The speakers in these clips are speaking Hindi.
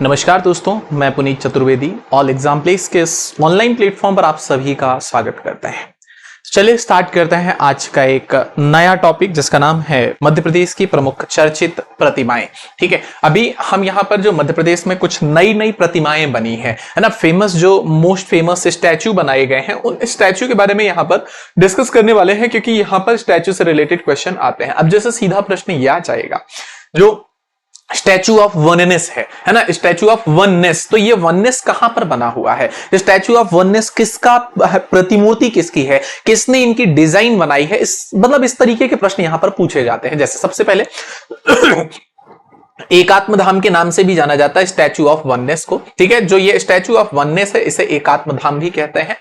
नमस्कार दोस्तों, मैं Puneet Chaturvedi all exam place के इस ऑनलाइन प्लेटफॉर्म पर आप सभी का स्वागत करते हैं। चलिए स्टार्ट करते हैं आज का एक नया टॉपिक जिसका नाम है मध्य प्रदेश की प्रमुख चर्चित प्रतिमाएं। ठीक है, अभी हम यहाँ पर जो मध्य प्रदेश में कुछ नई नई प्रतिमाएं बनी है ना, फेमस जो मोस्ट फेमस स्टैचू बनाए गए हैं, उन स्टैचू के बारे में यहाँ पर डिस्कस करने वाले हैं, क्योंकि यहाँ पर स्टैचू से रिलेटेड क्वेश्चन आते हैं। अब जैसे सीधा प्रश्न यह आ जाएगा, जो स्टैचू ऑफ वननेस है ना, स्टैचू ऑफ वननेस, तो ये वननेस कहां पर बना हुआ है? स्टैचू ऑफ वननेस किसका प्रतिमूर्ति किसकी है, किसने इनकी डिजाइन बनाई है? इस तरीके के प्रश्न यहां पर पूछे जाते हैं। जैसे सबसे पहले एकात्म धाम के नाम से भी जाना जाता है स्टैचू ऑफ वननेस को। ठीक है, जो ये स्टैचू ऑफ वननेस है इसे एकात्म धाम भी कहते हैं।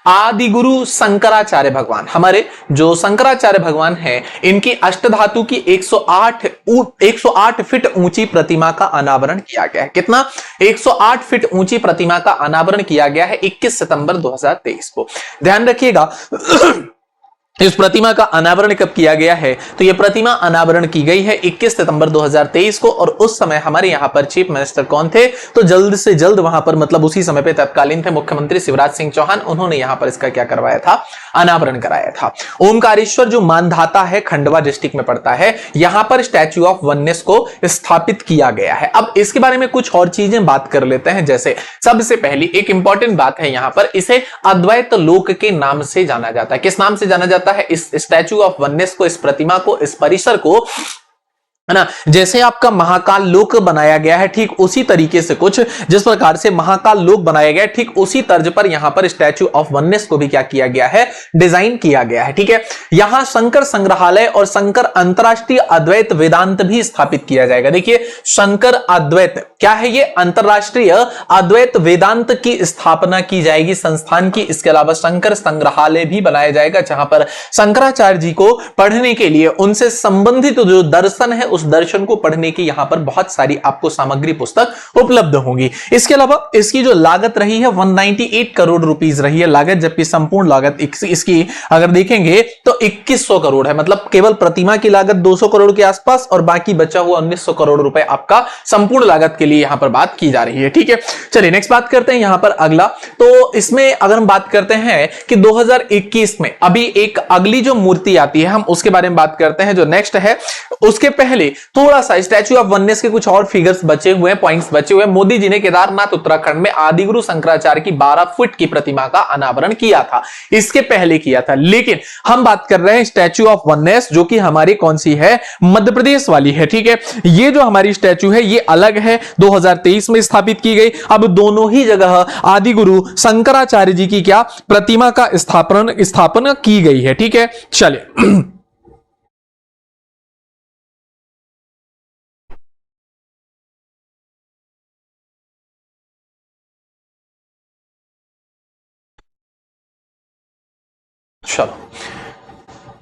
आदि गुरु शंकराचार्य भगवान, हमारे जो शंकराचार्य भगवान हैं, इनकी अष्टधातु की 108 फीट ऊंची प्रतिमा का अनावरण किया गया है। कितना? 108 फीट ऊंची प्रतिमा का अनावरण किया गया है 21 सितंबर 2023 को। ध्यान रखिएगा इस प्रतिमा का अनावरण कब किया गया है, तो यह प्रतिमा अनावरण की गई है 21 सितंबर 2023 को। और उस समय हमारे यहां पर चीफ मिनिस्टर कौन थे? तो जल्द से जल्द वहां पर मतलब उसी समय पे तत्कालीन थे मुख्यमंत्री शिवराज सिंह चौहान। उन्होंने यहां पर इसका क्या करवाया था? अनावरण कराया था। ओमकारेश्वर जो मानधाता है, खंडवा डिस्ट्रिक्ट में पड़ता है, यहां पर स्टैच्यू ऑफ वननेस को स्थापित किया गया है। अब इसके बारे में कुछ और चीजें बात कर लेते हैं। जैसे सबसे पहली एक इंपॉर्टेंट बात है, यहां पर इसे अद्वैत लोक के नाम से जाना जाता है। किस नाम से जाना जाता है इस स्टैचू ऑफ वननेस को, इस प्रतिमा को, इस परिसर को, है ना? जैसे आपका महाकाल लोक बनाया गया है, ठीक उसी तरीके से कुछ जिस प्रकार से महाकाल लोक बनाया गया है, ठीक उसी तर्ज पर यहां पर स्टैचू ऑफ वननेस को भी क्या किया गया है? डिजाइन किया गया है। ठीक है, यहां शंकर संग्रहालय और शंकर अंतरराष्ट्रीय अद्वैत वेदांत भी स्थापित किया जाएगा। देखिए, शंकर अद्वैत क्या है? ये अंतरराष्ट्रीय अद्वैत वेदांत की स्थापना की जाएगी संस्थान की। इसके अलावा शंकर संग्रहालय भी बनाया जाएगा, जहां पर शंकराचार्य जी को पढ़ने के लिए उनसे संबंधित जो दर्शन है उस दर्शन को पढ़ने की यहां पर बहुत सारी आपको सामग्री पुस्तक उपलब्ध होंगी। इसके अलावा इसकी जो लागत रही है 198 करोड़ रुपीस रही है लागत, जबकि संपूर्ण लागत इसकी अगर देखेंगे तो 2100 करोड़ है। मतलब केवल प्रतिमा की लागत 200 करोड़ के आसपास और बाकी बचा हुआ 1900 करोड़ रुपए आपका संपूर्ण लागत के लिए यहां पर बात की जा रही है। ठीक है, चलिए नेक्स्ट बात करते हैं यहां पर अगला। तो इसमें अगर हम बात करते हैं कि 2021 में अभी एक अगली जो मूर्ति आती है, हम उसके बारे में बात करते हैं। जो नेक्स्ट है उसके पहले थोड़ा सा स्टैच्यू ऑफ वननेस के कुछ और फिगर्स बचे हुए हैं, पॉइंट्स बचे हुए हैं। मोदी जी ने केदारनाथ उत्तराखंड में आदिगुरु शंकराचार्य की 12 फुट की प्रतिमा का अनावरण किया था, इसके पहले किया था। लेकिन हम बात कर रहे हैं स्टैच्यू ऑफ वननेस, जो कि हमारी कौन सी है? मध्य प्रदेश वाली है। ठीक है, ये जो हमारी स्टैच्यू है ये अलग है, 2023 में स्थापित की गई। अब दोनों ही जगह आदिगुरु शंकराचार्य जी की क्या प्रतिमा का स्थापना की गई है। ठीक है, चलिए चलो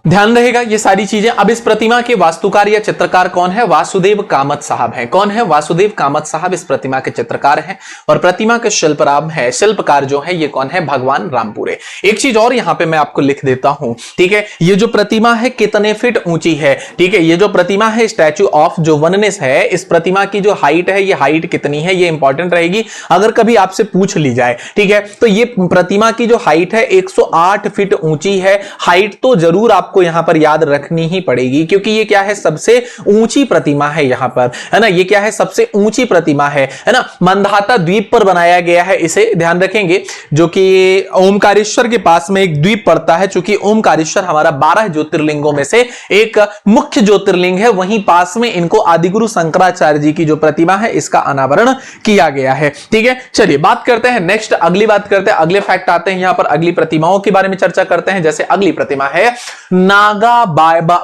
ध्यान रहेगा ये सारी चीजें। अब इस प्रतिमा के वास्तुकार या चित्रकार कौन है? वासुदेव कामत साहब हैं। कौन है? वासुदेव कामत साहब इस प्रतिमा के चित्रकार हैं। और प्रतिमा के शिल्पकार जो है ये कौन है? भगवान रामपुरे। एक चीज और यहां पे मैं आपको लिख देता हूं। ठीक है, ये जो प्रतिमा है कितने फीट ऊंची है? ठीक है, ये जो प्रतिमा है स्टैचू ऑफ जो वननेस है, इस प्रतिमा की जो हाइट है, ये हाइट कितनी है? ये इंपॉर्टेंट रहेगी अगर कभी आपसे पूछ ली जाए। ठीक है, तो ये प्रतिमा की जो हाइट है 108 फीट ऊंची है। हाइट तो जरूर आपको यहां पर याद रखनी ही पड़ेगी, क्योंकि ये क्या है? सबसे ऊंची प्रतिमा है यहां पर, है ना? ये क्या है? सबसे ऊंची प्रतिमा है ना? मंदाता द्वीप पर बनाया गया है, इसे ध्यान रखेंगे, जो कि ओमकारेश्वर के पास में एक द्वीप पड़ता है। चूंकि ओमकारेश्वर हमारा 12 ज्योतिर्लिंगों में से एक मुख्य ज्योतिर्लिंग है, वहीं पास में इनको आदिगुरु शंकराचार्य जी की जो प्रतिमा है इसका अनावरण किया गया है। ठीक है, चलिए बात करते हैं नेक्स्ट, अगली बात करते हैं, अगले फैक्ट आते हैं यहां पर, अगली प्रतिमाओं के बारे में चर्चा करते हैं। जैसे अगली प्रतिमा है नागा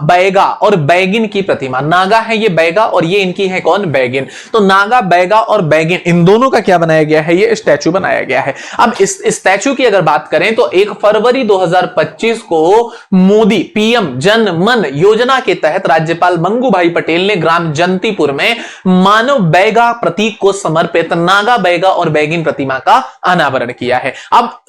बैगा और बैगिन की प्रतिमा। नागा है ये, बैगा और ये इनकी है कौन? बैगिन। तो नागा, बैगा और बैगिन इन दोनों का क्या बनाया गया है? ये स्टैचू बनाया गया है। अब इस स्टैचू की अगर बात करें तो 1 फरवरी 2025 को मोदी पीएम जन मन योजना के तहत राज्यपाल मंगू भाई पटेल ने ग्राम जंतीपुर में मानव बैगा प्रतीक को समर्पित नागा, बैगा और बैगिन प्रतिमा का अनावरण किया है। अब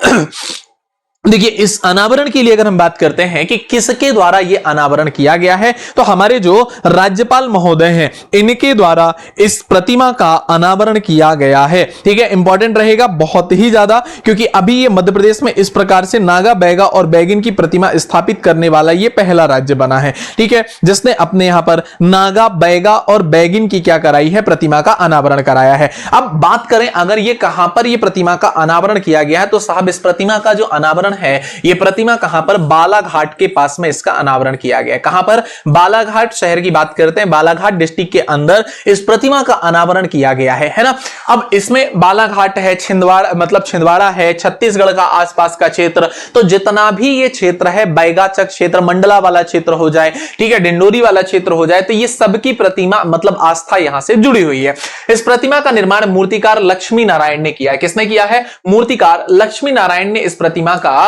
देखिए इस अनावरण के लिए अगर हम बात करते हैं कि किसके द्वारा यह अनावरण किया गया है, तो हमारे जो राज्यपाल महोदय हैं इनके द्वारा इस प्रतिमा का अनावरण किया गया है। ठीक है, इंपॉर्टेंट रहेगा बहुत ही ज्यादा, क्योंकि अभी ये मध्य प्रदेश में इस प्रकार से नागा, बैगा और बैगिन की प्रतिमा स्थापित करने वाला ये पहला राज्य बना है। ठीक है, जिसने अपने यहां पर नागा, बैगा और बैगिन की क्या कराई है, प्रतिमा का अनावरण कराया है। अब बात करें अगर ये कहां पर ये प्रतिमा का अनावरण किया गया है, तो साहब इस प्रतिमा का जो अनावरण है, ये प्रतिमा कहां पर, बालाघाट के पास में इसका अनावरण किया गया है। कहां पर, बालाघाट शहर की बात करते हैं, बालाघाट डिस्ट्रिक्ट के अंदर इस प्रतिमा का अनावरण किया गया है ना। अब इसमें बालाघाट है, छिंदवाड़ा मतलब छिंदवाड़ा है, छत्तीसगढ़ का आसपास का क्षेत्र, तो जितना भी ये क्षेत्र है, बैगाचक क्षेत्र, मंडला वाला क्षेत्र हो जाए, ठीक है, डिंडोरी वाला क्षेत्र हो जाए, तो ये सबकी प्रतिमा मतलब आस्था यहां से जुड़ी हुई है। इस प्रतिमा का निर्माण मूर्तिकार लक्ष्मी नारायण ने किया है। किसने किया है, मूर्तिकार लक्ष्मी नारायण ने इस प्रतिमा का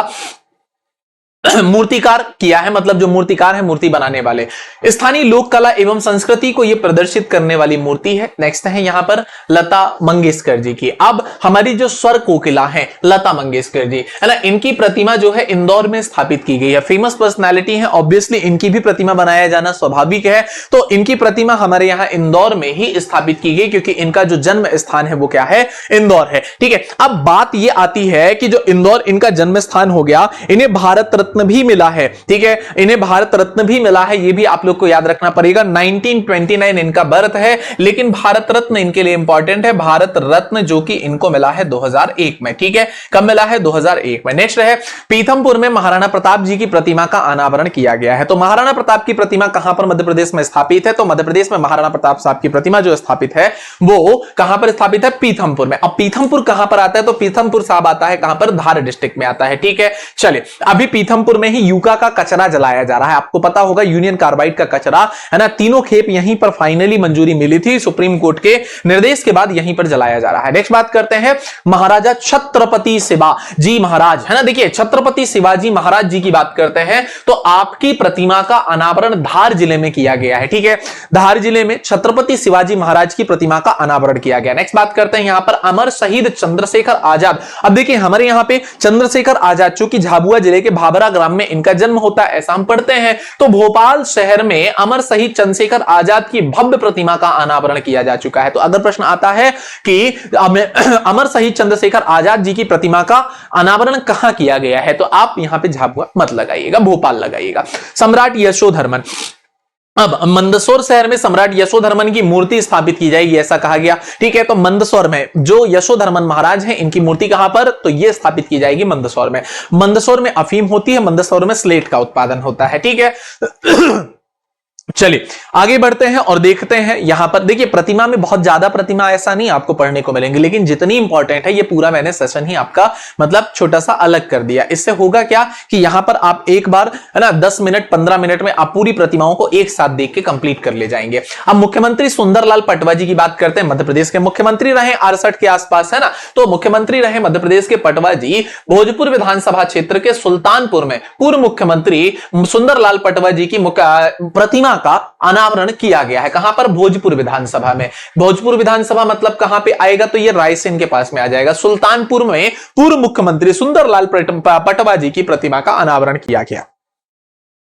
मूर्तिकार किया है, मतलब जो मूर्तिकार है, मूर्ति बनाने वाले। स्थानीय लोक कला एवं संस्कृति को यह प्रदर्शित करने वाली मूर्ति है। नेक्स्ट है यहां पर लता मंगेशकर जी की। अब हमारी जो स्वर कोकिला है लता मंगेशकर जी, है ना, इनकी प्रतिमा जो है इंदौर में स्थापित की गई है। फेमस पर्सनालिटी है, ऑब्वियसली इनकी भी प्रतिमा बनाया जाना स्वाभाविक है, तो इनकी प्रतिमा हमारे यहां इंदौर में ही स्थापित की गई, क्योंकि इनका जो जन्म स्थान है वो क्या है, इंदौर है। ठीक है, अब बात यह आती है कि जो इंदौर इनका जन्म स्थान हो गया, इन्हें भारत रत्न भी मिला है। ठीक है, इन्हें भारत रत्न भी मिला है, ये भी आप लोग को याद रखना पड़ेगा। 1929 इनका बर्थ है, लेकिन भारत रत्न इनके लिए इंपॉर्टेंट है, भारत रत्न जो कि इनको मिला है 2001 में। ठीक है, कब मिला है, 2001 में। नेक्स्ट है पीथमपुर में महाराणा प्रताप जी की प्रतिमा का अनावरण किया गया है। तो महाराणा प्रताप की प्रतिमा कहां पर मध्य प्रदेश में स्थापित है, तो मध्य प्रदेश में महाराणा प्रताप साहब की प्रतिमा जो स्थापित है वो कहां पर स्थापित है, पीथमपुर में। अब पीथमपुर कहां पर आता है, तो पीथमपुर साहब आता है कहां पर, धार डिस्ट्रिक्ट में आता है। ठीक है, चलिए अभी पीथमपुर में ही यूका का कचरा जलाया जा रहा है। आपको पता होगा यूनियन कार्बाइड का कचरा, है ना, तीनों खेप यहीं पर फाइनली मंजूरी मिली थी सुप्रीम कोर्ट के निर्देश के बाद, यहीं पर जलाया जा रहा है। नेक्स्ट बात करते हैं महाराजा छत्रपति शिवाजी महाराज, है ना। देखिए छत्रपति शिवाजी महाराज जी की बात करते हैं, तो आपकी प्रतिमा का अनावरण धार जिले में किया गया है। ठीक है, धार जिले में छत्रपति शिवाजी महाराज की प्रतिमा का अनावरण किया गया। नेक्स्ट बात करते हैं यहां पर अमर शहीद चंद्रशेखर आजाद। अब देखिए हमारे यहां पे चंद्रशेखर आजाद चूंकि झाबुआ जिले के भाभरा ग्राम में इनका जन्म होता है, ऐसा हम पढ़ते हैं, तो भोपाल शहर में अमर शहीद चंद्रशेखर आजाद की भव्य प्रतिमा का अनावरण किया जा चुका है। तो अगर प्रश्न आता है कि अमर शहीद चंद्रशेखर आजाद जी की प्रतिमा का अनावरण कहां किया गया है, तो आप यहां पे झाबुआ मत लगाइएगा, भोपाल लगाइएगा। सम्राट यशोधर्मन, अब मंदसौर शहर में सम्राट यशोधर्मन की मूर्ति स्थापित की जाएगी, ऐसा कहा गया। ठीक है, तो मंदसौर में जो यशोधर्मन महाराज हैं इनकी मूर्ति कहां पर, तो यह स्थापित की जाएगी मंदसौर में। मंदसौर में अफीम होती है, मंदसौर में स्लेट का उत्पादन होता है। ठीक है चलिए आगे बढ़ते हैं और देखते हैं यहां पर। देखिए प्रतिमा में बहुत ज्यादा प्रतिमा ऐसा नहीं आपको पढ़ने को मिलेंगे, लेकिन जितनी इंपॉर्टेंट है ये पूरा मैंने सेशन ही आपका मतलब छोटा सा अलग कर दिया। इससे होगा क्या कि यहां पर आप एक बार, है ना, 10 मिनट 15 मिनट में आप पूरी प्रतिमाओं को एक साथ देख के कंप्लीट कर ले जाएंगे। अब मुख्यमंत्री सुंदरलाल पटवा जी की बात करते हैं, मध्य प्रदेश के मुख्यमंत्री रहे 68 के आसपास, है ना, तो मुख्यमंत्री रहे मध्य प्रदेश के पटवा जी। भोजपुर विधानसभा क्षेत्र के सुल्तानपुर में पूर्व मुख्यमंत्री सुंदरलाल पटवा जी की प्रतिमा का अनावरण किया गया है। कहां पर, भोजपुर विधानसभा में। भोजपुर विधानसभा मतलब कहां पे आएगा, तो ये रायसेन के पास में आ जाएगा। सुल्तानपुर में पूर्व मुख्यमंत्री सुंदरलाल पटवा जी की प्रतिमा का अनावरण किया गया।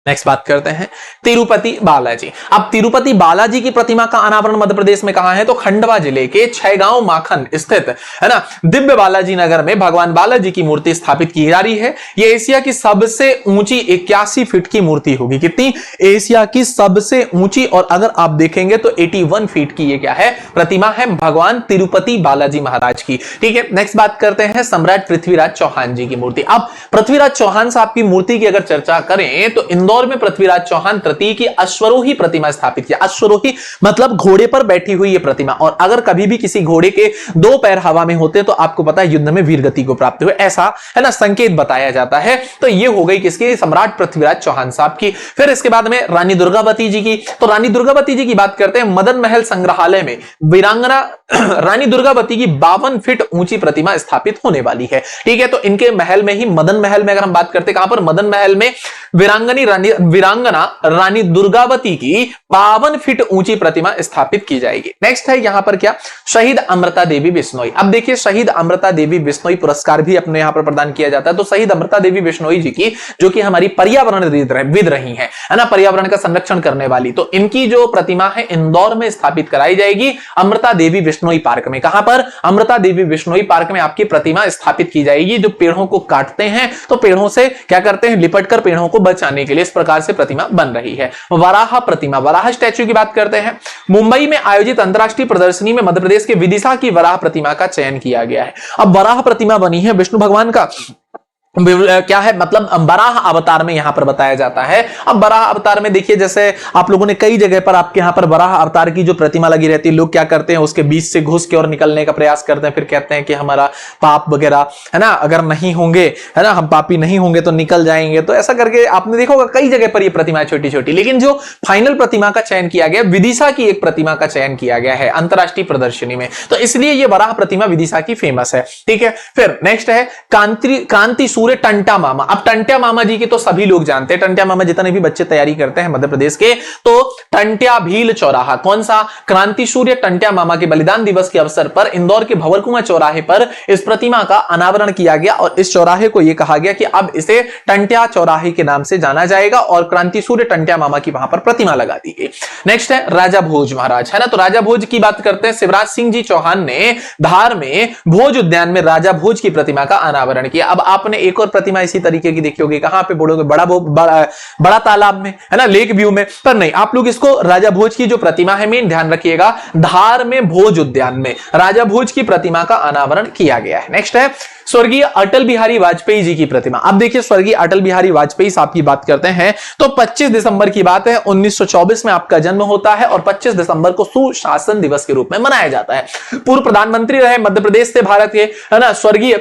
नेक्स्ट बात करते हैं तिरुपति बालाजी। अब तिरुपति बालाजी की प्रतिमा का अनावरण मध्य प्रदेश में कहां है, तो खंडवा जिले के छैगांव माखन स्थित, है ना, दिव्य बालाजी नगर में भगवान बालाजी की मूर्ति स्थापित की जा रही है। यह एशिया की सबसे ऊंची 81 फीट की मूर्ति होगी। कितनी, एशिया की सबसे ऊंची, और अगर आप देखेंगे तो 81 फीट की ये क्या है, प्रतिमा है भगवान तिरुपति बालाजी महाराज की। ठीक है, नेक्स्ट बात करते हैं सम्राट पृथ्वीराज चौहान जी की मूर्ति। अब पृथ्वीराज चौहान साहब की मूर्ति की अगर चर्चा करें तो इंदौर में पृथ्वीराज चौहान तृतीय की अश्वरोही प्रतिमा स्थापित किया। अश्वरोही मतलब घोड़े पर बैठी हुई यह प्रतिमा, और अगर कभी भी किसी घोड़े के 2 पैर हवा में होते तो आपको पता है युद्ध में वीर गति को प्राप्त हुए, ऐसा, है ना, संकेत बताया जाता है। तो ये हो गई किसकी, सम्राट पृथ्वीराज चौहान साहब की। फिर इसके बाद में रानी दुर्गावती जी की। तो रानी दुर्गावती जी की बात करते हैं, मदन महल संग्रहालय में वीरांगना रानी दुर्गावती की 52 फीट ऊंची प्रतिमा स्थापित होने वाली है। ठीक है, तो इनके महल में ही, मदन महल में अगर हम बात करते हैं, कहां पर, मदन महल में वीरांगना रानी दुर्गावती की 52 फीट ऊंची प्रतिमा स्थापित की जाएगी। नेक्स्ट है यहां पर क्या, शहीद अमृता देवी बिश्नोई। अब देखिए शहीद अमृता देवी बिश्नोई पुरस्कार भी अपने यहां पर प्रदान किया जाता है। तो शहीद अमृता देवी बिश्नोई जी की, जो कि हमारी पर्यावरणविद रही है ना, पर्यावरण का संरक्षण करने वाली, तो इनकी जो प्रतिमा है इंदौर में स्थापित कराई जाएगी अमृता देवी बिश्नोई पार्क में। कहां पर, अमृता देवी बिश्नोई पार्क में आपकी प्रतिमा स्थापित की जाएगी। जो पेड़ों को काटते हैं तो पेड़ों से क्या करते हैं, लिपटकर पेड़ों को बचाने के लिए इस प्रकार से प्रतिमा बन रही है। वराह प्रतिमा, वराह स्टैच्यू की बात करते हैं। मुंबई में आयोजित अंतरराष्ट्रीय प्रदर्शनी में मध्य प्रदेश के विदिशा की वराह प्रतिमा का चयन किया गया है। अब वराह प्रतिमा बनी है विष्णु भगवान का क्या है, मतलब बराह अवतार में यहां पर बताया जाता है। अब बराह अवतार में देखिए, जैसे आप लोगों ने कई जगह पर आपके यहां पर बराह अवतार की जो प्रतिमा लगी रहती है, लोग क्या करते हैं, उसके बीच से घुस के और निकलने का प्रयास करते हैं, फिर कहते हैं कि हमारा पाप वगैरह है ना, अगर नहीं होंगे, है ना, हम पापी नहीं होंगे तो निकल जाएंगे। तो ऐसा करके आपने देखा होगा कई जगह पर ये प्रतिमा छोटी छोटी, लेकिन जो फाइनल प्रतिमा का चयन किया गया, विदिशा की एक प्रतिमा का चयन किया गया है अंतरराष्ट्रीय प्रदर्शनी में, तो इसलिए ये बराह प्रतिमा विदिशा की फेमस है। ठीक है, फिर नेक्स्ट है क्रांति सूर्य टंटा मामा। अब टंट्या मामा जी की तो सभी लोग जानते हैं, टंट्या मामा जितने भी बच्चे तैयारी करते हैं मध्य प्रदेश के, तो टंट्या भील चौराहा, कौन सा, क्रांति सूर्य टंट्या मामा के बलिदान दिवस के अवसर पर इंदौर के भंवरकुआं चौराहे पर इस प्रतिमा का अनावरण किया गया और इस चौराहे को यह कहा गया कि अब इसे टंट्या चौराहे के नाम से जाना जाएगा और क्रांति सूर्य टंट्या मामा की वहां पर प्रतिमा लगा दी गई। नेक्स्ट है राजा भोज महाराज, है ना, तो राजा भोज की बात करते हैं। शिवराज सिंह जी चौहान ने धार में भोज उद्यान में राजा भोज की प्रतिमा का अनावरण किया। अब आपने एक और प्रतिमा इसी तरीके की देखी होगी, कहां पे बोलोगे, बड़ा तालाब में, है ना, लेक व्यू में, पर नहीं, आप लोग इसको राजा भोज की जो प्रतिमा है मेन ध्यान रखिएगा, धार में भोज उद्यान में राजा भोज की प्रतिमा का अनावरण किया गया है। नेक्स्ट है स्वर्गीय अटल बिहारी वाजपेयी जी की प्रतिमा। अब देखिए स्वर्गीय अटल बिहारी वाजपेयी साहब की बात करते हैं तो 25 दिसंबर की बात है, 1924 में आपका जन्म होता है और 25 दिसंबर को सुशासन दिवस के रूप में मनाया जाता है। पूर्व प्रधानमंत्री रहे मध्य प्रदेश से भारत के, है ना, स्वर्गीय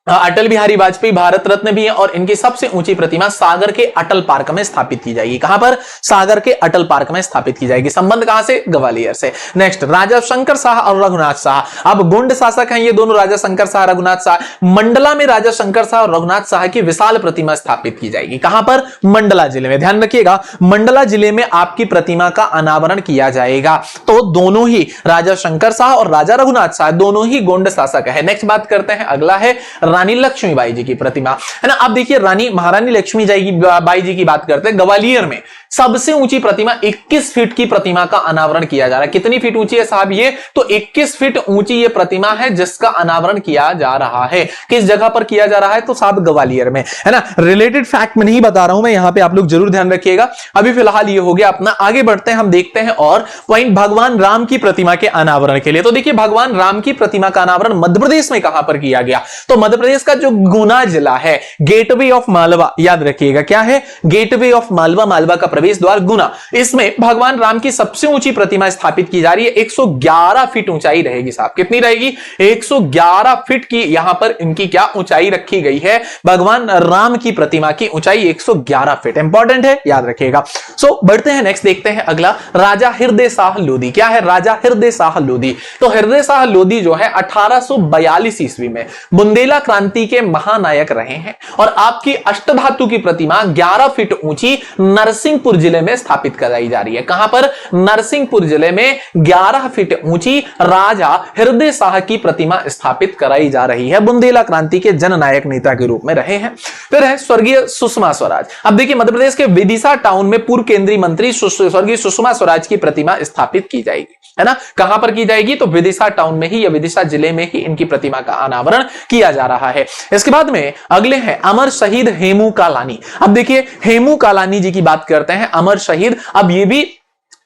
अटल बिहारी वाजपेयी भारत रत्न भी हैं और इनकी सबसे ऊंची प्रतिमा सागर के अटल पार्क में स्थापित की जाएगी। कहां पर, सागर के अटल पार्क में स्थापित की जाएगी। संबंध कहां से, ग्वालियर से। नेक्स्ट राजा शंकर शाह और रघुनाथ शाह। अब गोंड शासक हैं ये दोनों, राजा शंकर शाह, रघुनाथ शाह। मंडला में राजा शंकर शाह और रघुनाथ शाह की विशाल प्रतिमा स्थापित की जाएगी। कहां पर, मंडला जिले में, ध्यान रखिएगा, मंडला जिले में आपकी प्रतिमा का अनावरण किया जाएगा। तो दोनों ही राजा शंकर शाह और राजा रघुनाथ शाह दोनों ही गोंड शासक है। नेक्स्ट बात करते हैं, अगला है रानी लक्ष्मीबाई जी की प्रतिमा, है ना। आप देखिए रानी महारानी लक्ष्मीबाई जी की बात करते हैं, ग्वालियर में सबसे ऊंची प्रतिमा 21 फीट की प्रतिमा का अनावरण किया जा रहा है। कितनी फीट ऊंची है साहब ये, तो 21 फीट ऊंची ये प्रतिमा है जिसका अनावरण किया जा रहा है। किस जगह पर किया जा रहा है, तो साहब ग्वालियर में, है ना। रिलेटेड फैक्ट में नहीं बता रहा हूं मैं, यहां पे आप लोग जरूर ध्यान रखिएगा। अभी फिलहाल ये हो गया अपना, आगे बढ़ते हैं, हम देखते हैं और पॉइंट भगवान राम की प्रतिमा के अनावरण के लिए। तो देखिए भगवान राम की प्रतिमा का अनावरण मध्य प्रदेश में कहां पर किया गया, तो मध्य प्रदेश का जो गुना जिला है, गेटवे ऑफ मालवा, याद रखिएगा क्या है, गेटवे ऑफ मालवा, मालवा का प्रवेश द्वार गुना, इसमें भगवान राम की सबसे ऊंची प्रतिमा स्थापित की जा रही है। 111 फीट ऊंचाई रहेगी साहब, कितनी रहेगी, 111 फीट की यहां पर इनकी क्या ऊंचाई रखी गई है, भगवान राम की प्रतिमा की ऊंचाई 111 फीट, इंपॉर्टेंट है, याद रखिएगा। सो बढ़ते हैं, नेक्स्ट देखते हैं अगला, राजा हृदय शाह लोधी। क्या है, राजा हृदय शाह लोधी, तो हृदय शाह लोधी जो है 1842 ईस्वी में बुंदेला क्रांति के महानायक रहे हैं और आपकी अष्टधातु की प्रतिमा 11 फीट ऊंची नरसिंहपुर जिले में स्थापित कराई जा रही है। कहां पर, नरसिंहपुर जिले में 11 फीट ऊंची राजा हृदय शाह की प्रतिमा स्थापित कराई जा रही है। बुंदेला क्रांति के जननायक नेता के रूप में रहे हैं। फिर है स्वर्गीय सुषमा स्वराज। अब देखिए मध्य प्रदेश के विदिशा टाउन में पूर्व केंद्रीय मंत्री स्वर्गीय सुषमा स्वराज की प्रतिमा स्थापित की जाएगी, है ना। कहां पर की जाएगी, तो विदिशा टाउन में ही या विदिशा जिले में ही इनकी प्रतिमा का अनावरण किया जा रहा है। इसके बाद में अगले हैं अमर शहीद हेमू कालानी। अब देखिए हेमू कालानी जी की बात करते हैं, अमर शहीद, अब ये भी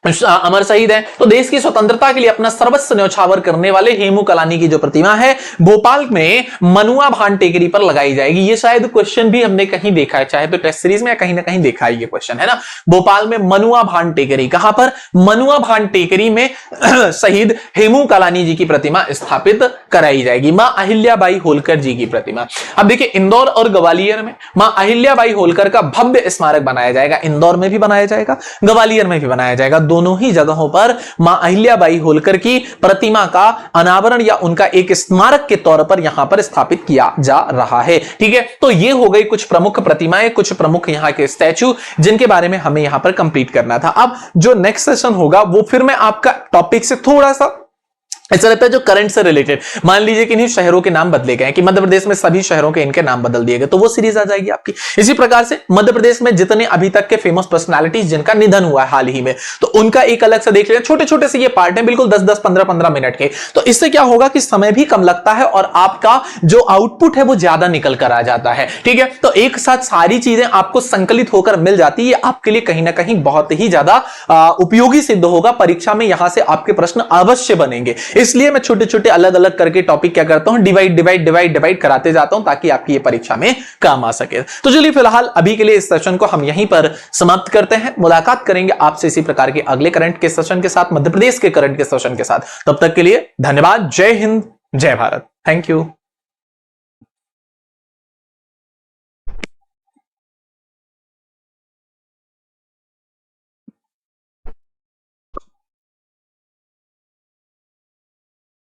अमर शहीद है, तो देश की स्वतंत्रता के लिए अपना सर्वस्व न्यौछावर करने वाले हेमू कालानी की जो प्रतिमा है भोपाल में मनुआ भान टेकरी पर लगाई जाएगी। ये शायद क्वेश्चन भी हमने कहीं देखा है, चाहे तो टेस्ट सीरीज में या कहीं ना कहीं देखा है ये क्वेश्चन, है ना। भोपाल में मनुआ भान टेकरी, कहां पर, मनुआ भान टेकरी में शहीद हेमू कालानी जी की प्रतिमा स्थापित कराई जाएगी। मां अहिल्याबाई होलकर जी की प्रतिमा। अब देखिए इंदौर और ग्वालियर में मां अहिल्याबाई होलकर का भव्य स्मारक बनाया जाएगा। इंदौर में भी बनाया जाएगा, ग्वालियर में भी बनाया जाएगा, दोनों ही जगहों पर मां अहिल्याबाई होलकर की प्रतिमा का अनावरण या उनका एक स्मारक के तौर पर यहां पर स्थापित किया जा रहा है। ठीक है, तो ये हो गई कुछ प्रमुख प्रतिमाएं, कुछ प्रमुख यहां के स्टैचू जिनके बारे में हमें यहां पर कंप्लीट करना था। अब जो नेक्स्ट सेशन होगा वो फिर मैं आपका टॉपिक से थोड़ा सा ऐसा रहता है जो करंट से रिलेटेड, मान लीजिए कि इन्हीं शहरों के नाम बदले गए कि मध्य प्रदेश में सभी शहरों के इनके नाम बदल दिए गए, तो वो सीरीज आ जाएगी आपकी। इसी प्रकार से मध्य प्रदेश में जितने अभी तक के फेमस पर्सनालिटीज जिनका निधन हुआ है हाल ही में, तो उनका एक अलग से देख लें। छोटे छोटे से ये पार्ट है, बिल्कुल 10-10, 15-15 मिनट के, तो इससे क्या होगा कि समय भी कम लगता है और आपका जो आउटपुट है वो ज्यादा निकल कर आ जाता है। ठीक है, तो एक साथ सारी चीजें आपको संकलित होकर मिल जाती है, ये आपके लिए कहीं ना कहीं बहुत ही ज्यादा उपयोगी सिद्ध होगा। परीक्षा में यहां से आपके प्रश्न अवश्य बनेंगे, इसलिए मैं छोटे अलग अलग करके टॉपिक क्या करता हूं, डिवाइड कराते जाता हूं ताकि आपकी ये परीक्षा में काम आ सके। तो चलिए फिलहाल अभी के लिए इस सेशन को हम यहीं पर समाप्त करते हैं। मुलाकात करेंगे आपसे इसी प्रकार के अगले करंट के सेशन के साथ, मध्य प्रदेश के करंट के सेशन के साथ। तब तक के लिए धन्यवाद। जय हिंद, जय भारत। Thank you.